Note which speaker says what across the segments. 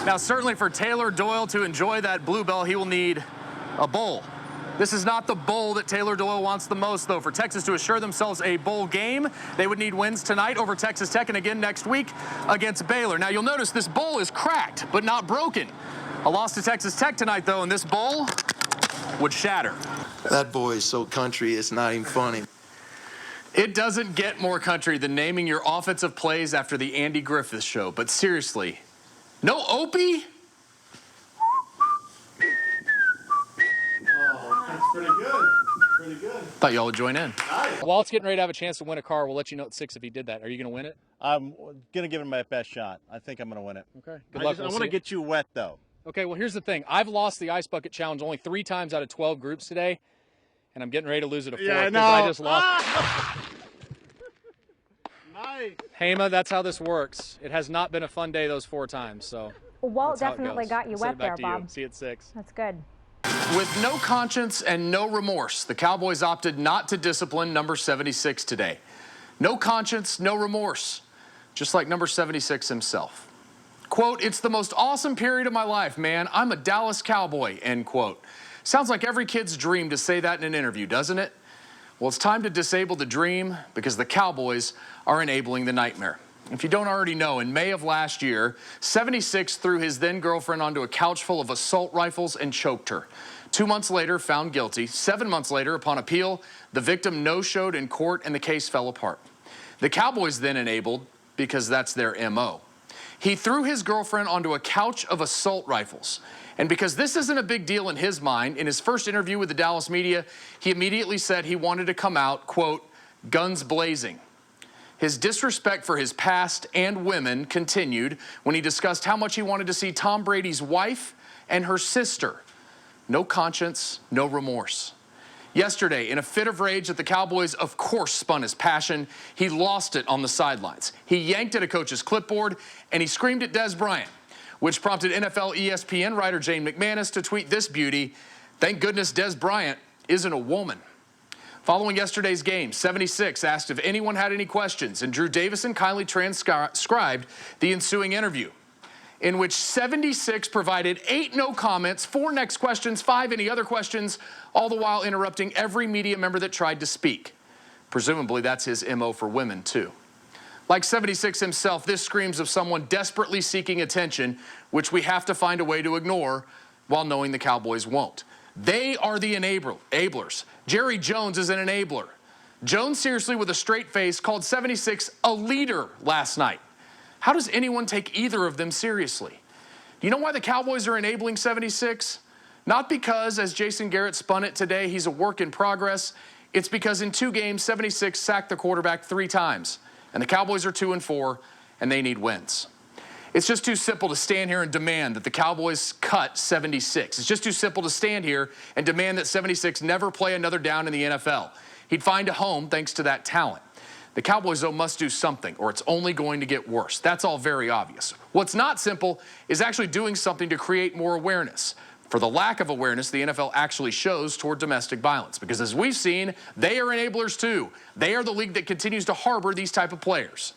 Speaker 1: Now, certainly for Taylor Doyle to enjoy that bluebell, he will need a bowl. This is not the bowl that Taylor Doyle wants the most, though. For Texas to assure themselves a bowl game, they would need wins tonight over Texas Tech and again next week against Baylor. Now, you'll notice this bowl is cracked, but not broken. A loss to Texas Tech tonight, though, and this bowl would shatter.
Speaker 2: That boy is so country, it's not even funny.
Speaker 1: It doesn't get more country than naming your offensive plays after the Andy Griffith Show, but seriously, no Opie?
Speaker 3: Oh, that's pretty good. Pretty good.
Speaker 1: Thought y'all would join in.
Speaker 3: Nice.
Speaker 4: Walt's getting ready to have a chance to win a car. We'll let you know at 6 if he did that. Are you going to win it?
Speaker 3: I'm going to give him my best shot. I think I'm going to win it.
Speaker 4: Okay. Good luck.
Speaker 3: I want to get you wet, though.
Speaker 4: Okay, well, here's the thing. I've lost the Ice Bucket Challenge only 3 times out of 12 groups today, and I'm getting ready to lose it a 4th because I just lost.
Speaker 3: Nice.
Speaker 4: Hema, that's how this works. It has not been a fun day those 4 times, so
Speaker 5: Walt
Speaker 4: that's how it
Speaker 5: definitely
Speaker 4: goes.
Speaker 5: got you
Speaker 4: I'll send
Speaker 5: wet
Speaker 4: it back
Speaker 5: there,
Speaker 4: to
Speaker 5: Bob.
Speaker 4: You. See you at 6.
Speaker 5: That's good.
Speaker 1: With no conscience and no remorse, the Cowboys opted not to discipline number 76 today. No conscience, no remorse, just like number 76 himself. Quote, "It's the most awesome period of my life, man. I'm a Dallas Cowboy," end quote. Sounds like every kid's dream to say that in an interview, doesn't it? Well, it's time to disable the dream because the Cowboys are enabling the nightmare. If you don't already know, in May of last year, 76 threw his then-girlfriend onto a couch full of assault rifles and choked her. 2 months later, found guilty. 7 months later, upon appeal, the victim no-showed in court and the case fell apart. The Cowboys then enabled because that's their MO. He threw his girlfriend onto a couch of assault rifles. And because this isn't a big deal in his mind, in his first interview with the Dallas media, he immediately said he wanted to come out, quote, guns blazing. His disrespect for his past and women continued when he discussed how much he wanted to see Tom Brady's wife and her sister. No conscience, no remorse. Yesterday, in a fit of rage that the Cowboys, of course, spun his passion, he lost it on the sidelines. He yanked at a coach's clipboard, and he screamed at Des Bryant, which prompted NFL ESPN writer Jane McManus to tweet this beauty, "Thank goodness Des Bryant isn't a woman." Following yesterday's game, 76 asked if anyone had any questions, and Drew Davison kindly transcribed the ensuing interview, in which 76 provided 8 no comments, 4 next questions, 5 any other questions, all the while interrupting every media member that tried to speak. Presumably that's his MO for women, too. Like 76 himself, this screams of someone desperately seeking attention, which we have to find a way to ignore while knowing the Cowboys won't. They are the enablers. Jerry Jones is an enabler. Jones, seriously, with a straight face, called 76 a leader last night. How does anyone take either of them seriously? Do you know why the Cowboys are enabling 76? Not because, as Jason Garrett spun it today, he's a work in progress. It's because in 2 games, 76 sacked the quarterback 3 times. And the Cowboys are 2-4, and they need wins. It's just too simple to stand here and demand that the Cowboys cut 76. It's just too simple to stand here and demand that 76 never play another down in the NFL. He'd find a home thanks to that talent. The Cowboys, though, must do something, or it's only going to get worse. That's all very obvious. What's not simple is actually doing something to create more awareness. For the lack of awareness the NFL actually shows toward domestic violence. Because as we've seen, they are enablers too. They are the league that continues to harbor these type of players.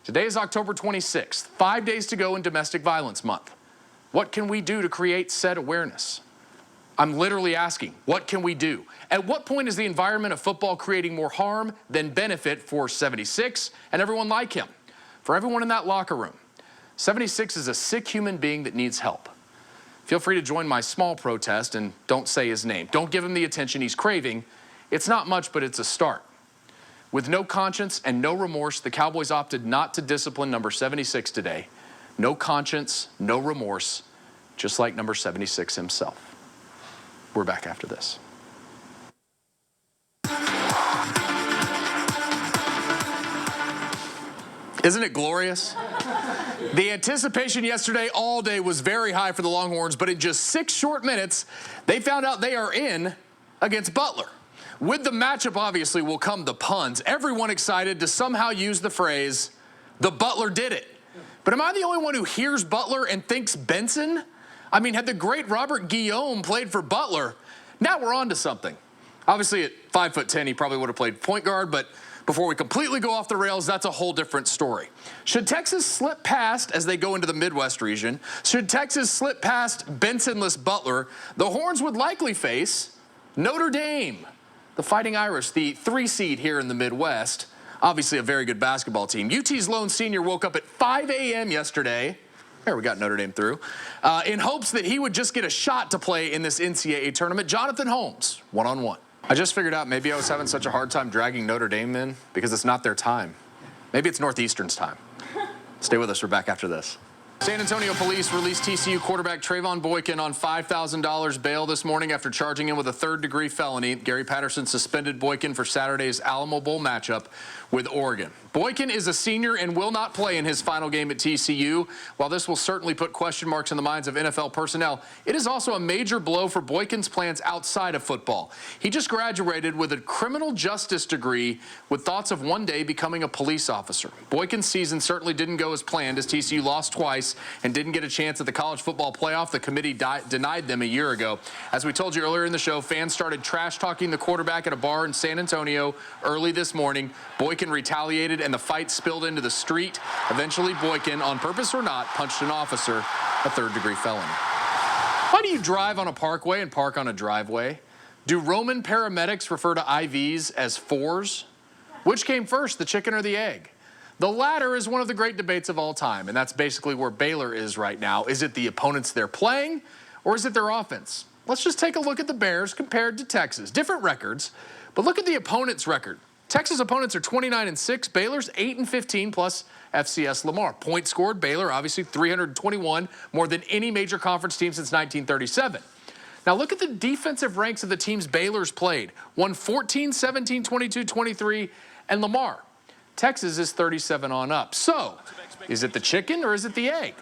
Speaker 1: Today is October 26th, 5 days to go in Domestic Violence Month. What can we do to create said awareness? I'm literally asking, what can we do? At what point is the environment of football creating more harm than benefit for 76 and everyone like him? For everyone in that locker room, 76 is a sick human being that needs help. Feel free to join my small protest and don't say his name. Don't give him the attention he's craving. It's not much, but it's a start. With no conscience and no remorse, the Cowboys opted not to discipline number 76 today. No conscience, no remorse, just like number 76 himself. We're back after this. Isn't it glorious? The anticipation yesterday all day was very high for the Longhorns, but in just 6 short minutes, they found out they are in against Butler. With the matchup, obviously, will come the puns. Everyone excited to somehow use the phrase, the Butler did it. But am I the only one who hears Butler and thinks Benson? I mean, had the great Robert Guillaume played for Butler, now we're on to something. Obviously, at 5'10", he probably would have played point guard, but Before we completely go off the rails, that's a whole different story. Should Texas slip past, as they go into the Midwest region, should Texas slip past Bensonless Butler, the Horns would likely face Notre Dame, the Fighting Irish, the 3 seed here in the Midwest. Obviously a very good basketball team. UT's lone senior woke up at 5 a.m. yesterday. There, we got Notre Dame through. In hopes that he would just get a shot to play in this NCAA tournament. Jonathan Holmes, one-on-one. I just figured out maybe I was having such a hard time dragging Notre Dame in because it's not their time. Maybe it's Northeastern's time. Stay with us. We're back after this. San Antonio police released TCU quarterback Trayvon Boykin on $5,000 bail this morning after charging him with a third-degree felony. Gary Patterson suspended Boykin for Saturday's Alamo Bowl matchup with Oregon. Boykin is a senior and will not play in his final game at TCU. While this will certainly put question marks in the minds of NFL personnel, it is also a major blow for Boykin's plans outside of football. He just graduated with a criminal justice degree with thoughts of one day becoming a police officer. Boykin's season certainly didn't go as planned as TCU lost twice and didn't get a chance at the college football playoff. The committee denied them a year ago. As we told you earlier in the show, fans started trash-talking the quarterback at a bar in San Antonio early this morning. Boykin retaliated and the fight spilled into the street. Eventually, Boykin, on purpose or not, punched an officer, a third-degree felony. Why do you drive on a parkway and park on a driveway? Do Roman paramedics refer to IVs as fours? Which came first, the chicken or the egg? The latter is one of the great debates of all time, and that's basically where Baylor is right now. Is it the opponents they're playing, or is it their offense? Let's just take a look at the Bears compared to Texas. Different records, but look at the opponent's record. Texas opponents are 29-6. Baylor's 8-15 plus FCS Lamar. Points scored, Baylor obviously 321, more than any major conference team since 1937. Now look at the defensive ranks of the teams Baylor's played. Won 14, 17, 22, 23, and Lamar. Texas is 37 on up. So, is it the chicken or is it the egg?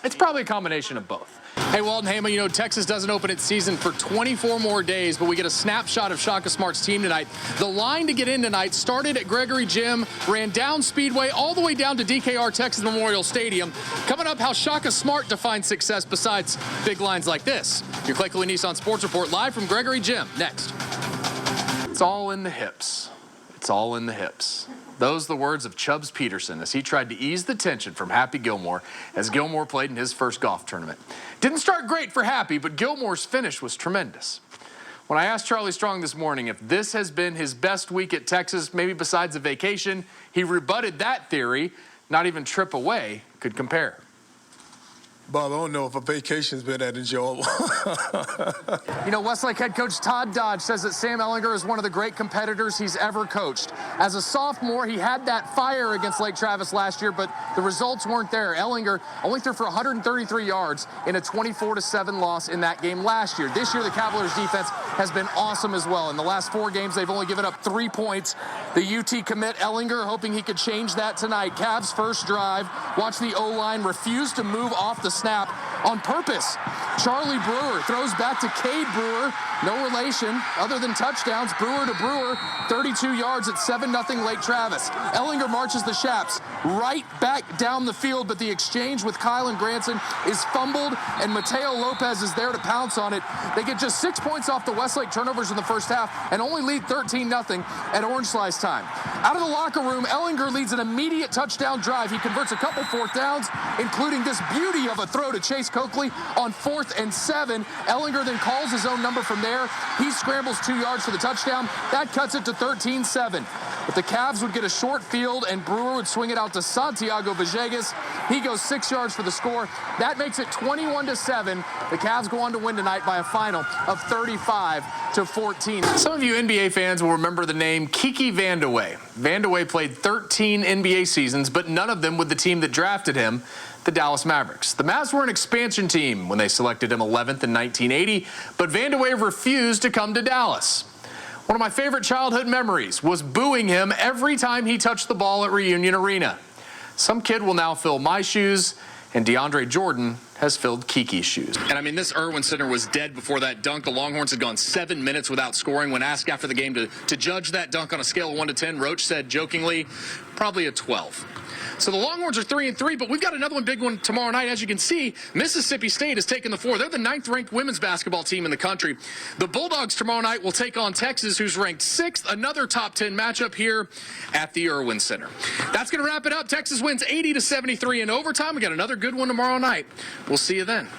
Speaker 1: It's probably a combination of both. Hey, Walton Hama, you know, Texas doesn't open its season for 24 more days, but we get a snapshot of Shaka Smart's team tonight. The line to get in tonight started at Gregory Gym, ran down Speedway, all the way down to DKR Texas Memorial Stadium. Coming up, how Shaka Smart defines success besides big lines like this. Your Claycooley Nissan Sports Report live from Gregory Gym. Next. It's all in the hips. It's all in the hips. Those are the words of Chubbs Peterson as he tried to ease the tension from Happy Gilmore as Gilmore played in his first golf tournament. Didn't start great for Happy, but Gilmore's finish was tremendous. When I asked Charlie Strong this morning if this has been his best week at Texas, maybe besides a vacation, he rebutted that theory. Not even trip away could compare.
Speaker 5: Bob, I don't know if a vacation's been that enjoyable.
Speaker 1: You know, Westlake head coach Todd Dodge says that Sam Ehlinger is one of the great competitors he's ever coached. As a sophomore, he had that fire against Lake Travis last year, but the results weren't there. Ehlinger only threw for 133 yards in a 24-7 loss in that game last year. This year, the Cavaliers' defense has been awesome as well. In the last 4 games, they've only given up 3 points. The UT commit Ehlinger hoping he could change that tonight. Cavs' first drive. Watch the O-line refuse to move off the snap on purpose. Charlie Brewer throws back to Cade Brewer. No relation other than touchdowns. Brewer to Brewer, 32 yards at 7-0 Lake Travis. Ehlinger marches the Shaps right back down the field, but the exchange with Kylan Granson is fumbled, and Mateo Lopez is there to pounce on it. They get just 6 points off the Westlake turnovers in the first half and only lead 13-0 at Orange Slice time. Out of the locker room, Ehlinger leads an immediate touchdown drive. He converts a couple 4th downs, including this beauty of a throw to Chase Coakley on 4th and 7. Ehlinger then calls his own number from there. He scrambles 2 yards for the touchdown. That cuts it to 13-7. But the Cavs would get a short field, and Brewer would swing it out to Santiago Villegas. He goes 6 yards for the score. That makes it 21-7. The Cavs go on to win tonight by a final of 35-14. Some of you NBA fans will remember the name Kiki Vandeweghe. Vandeweghe played 13 NBA seasons, but none of them with the team that drafted him, the Dallas Mavericks. The Mavs were an expansion team when they selected him 11th in 1980, but Vandeweghe refused to come to Dallas. One of my favorite childhood memories was booing him every time he touched the ball at Reunion Arena. Some kid will now fill my shoes, and DeAndre Jordan has filled KEYE's shoes. And I mean, this Irwin Center was dead before that dunk. The Longhorns had gone 7 minutes without scoring. When asked after the game to judge that dunk on a scale of 1 to 10, Roach said jokingly, probably a 12. So the Longhorns are 3-3, but we've got another big one tomorrow night. As you can see, Mississippi State has taken the floor. They're the 9th-ranked women's basketball team in the country. The Bulldogs tomorrow night will take on Texas, who's ranked 6th. Another top 10 matchup here at the Irwin Center. That's going to wrap it up. Texas wins 80-73 in overtime. We got another good one tomorrow night. We'll see you then.